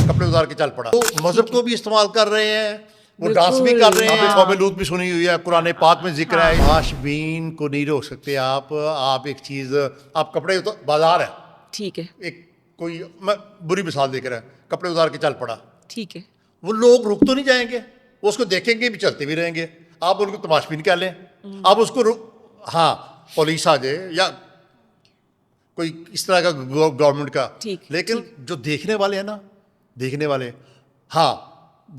कपड़े उतार के चल पड़ा। तो मजहब को भी इस्तेमाल कर रहे हैं, वो डांस भी कर रहे हैं। कौम लूत भी सुनी हुई है, कुरान पाक में जिक्र है। आशबीन को नहीं रोक सकते आप एक चीज़, आप कपड़े बाजार है, ठीक है, एक कोई मैं बुरी मिसाल देकर है, कपड़े उतार के चल पड़ा, ठीक है, वो लोग रुक तो नहीं जाएंगे, वो उसको देखेंगे भी, चलते भी रहेंगे। आप उनको तमाशबीन कह लें, आप उसको हाँ पुलिस आ जाए या कोई इस तरह का गवर्नमेंट का, लेकिन जो देखने वाले हैं ना, देखने वाले, हाँ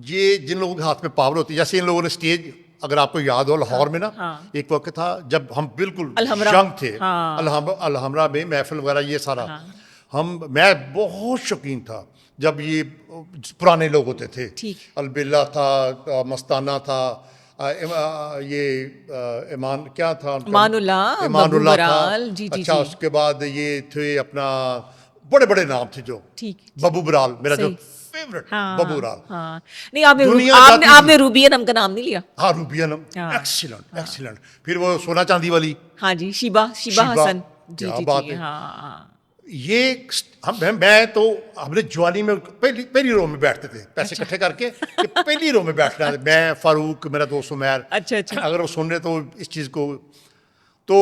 ये जिन लोगों के हाथ में पावर होती है, जैसे इन लोगों ने स्टेज, अगर आपको याद हो लाहौर में ना, एक वक्त था जब हम बिल्कुल यंग थे, अलहमरा में महफिल वगैरह ये सारा, मैं बहुत शौकीन था जब ये पुराने लोग होते थे, अलबिल्ला था, मस्ताना था, ये ईमान क्या था, ईमानुल्लाह था। जी, अच्छा, उसके बाद ये थे अपना बड़े बड़े नाम थे जो, बबू बराल मेरा जो फेवरेट, बबू बराल। नहीं, आपने रूबिया नम का नाम नहीं लिया। हाँ, रूबिया नम, एक्सीलेंट एक्सीलेंट। फिर वो सोना चांदी वाली, हाँ जी, शिबा हसन, जी जी बात है। ये मैं तो हमने जवानी में पहली रो में बैठते थे, पैसे इकट्ठे करके कि पहली रो में बैठना है। मैं, फारूक, मेरा दोस्त उमैर, अच्छा, अगर वो सुन रहे तो इस चीज़ को, तो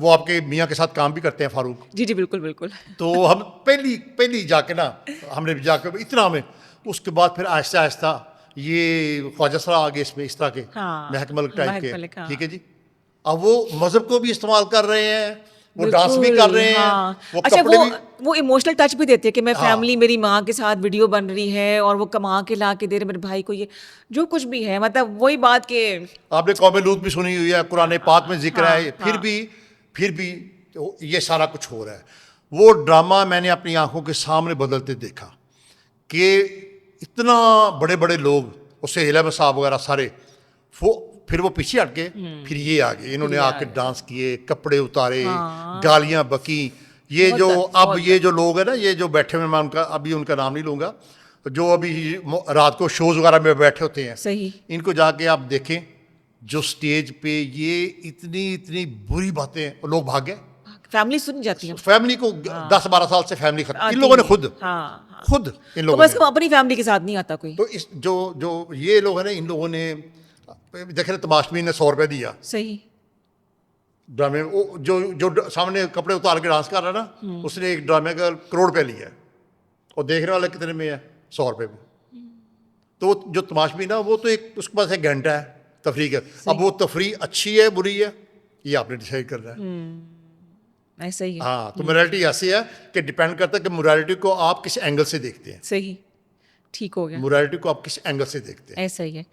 वो आपके मियाँ के साथ काम भी करते हैं फारूक जी, बिल्कुल। तो हम पहली जाके ना, हमने जाके इतना में, उसके बाद फिर आहिस्ता आहिस्ता ये ख्वाजा सरा आ गए इसमें, इस तरह के महक मलिक टाइप के, ठीक है जी। अब वो मजहब को भी इस्तेमाल कर रहे हैं, वो डांस भी कर रहे हैं, वो अच्छा, कपड़े भी, वो इमोशनल टच भी देते हैं कि मैं फैमिली, मेरी माँ के साथ वीडियो बन रही है और वो कमा के ला के दे रहे मेरे भाई को, ये जो कुछ भी है, मतलब वही बात के आपने कौम लूत भी सुनी हुई है, कुरान पाक में जिक्र है। फिर भी ये सारा कुछ हो रहा है। वो ड्रामा मैंने अपनी आंखों के सामने बदलते देखा कि इतना बड़े बड़े लोग, उससे इलम साहब वगैरह सारे, फिर वो पीछे हट के फिर ये आ गए, इन्होंने आके डांस किए, कपड़े उतारे, गालियां बकी। ये जो अब ये जो लोग हैं ना, ये जो बैठे हुए, मैं उनका अभी उनका नाम नहीं लूँगा, जो अभी रात को शोज वगैरह में बैठे होते हैं, सही, इनको जाके आप देखें, जो स्टेज पे ये इतनी बुरी बातें, लोग भाग गए। फैमिली सुन जाती है, फैमिली को 10-12 साल से फैमिली खत्म, इन लोगों ने खुद इन लोगों ने, अपनी फैमिली के साथ नहीं आता कोई। तो इस जो ये लोग हैं ना, इन लोगों ने देख रहे, तमाशबीन ने 100 रुपये दिया, सही ड्रामे, वो जो सामने कपड़े उतार के डांस कर रहा है ना, उसने एक ड्रामे का 1 करोड़ रुपया लिया है, और देखने वाले कितने में है, 100 रुपये में। तो जो तमाशबीन है वो तो एक, उसके पास एक घंटा है तफरी का, अब वो तफरी अच्छी है बुरी है ये आपने डिसाइड करना है। ऐसा ही है। हाँ, तो मोरालिटी ऐसी है कि डिपेंड करता है कि मोरालिटी को आप किस एंगल से देखते हैं। सही, ठीक हो गया, मोरालिटी को आप किस एंगल से देखते हैं, ऐसा ही है।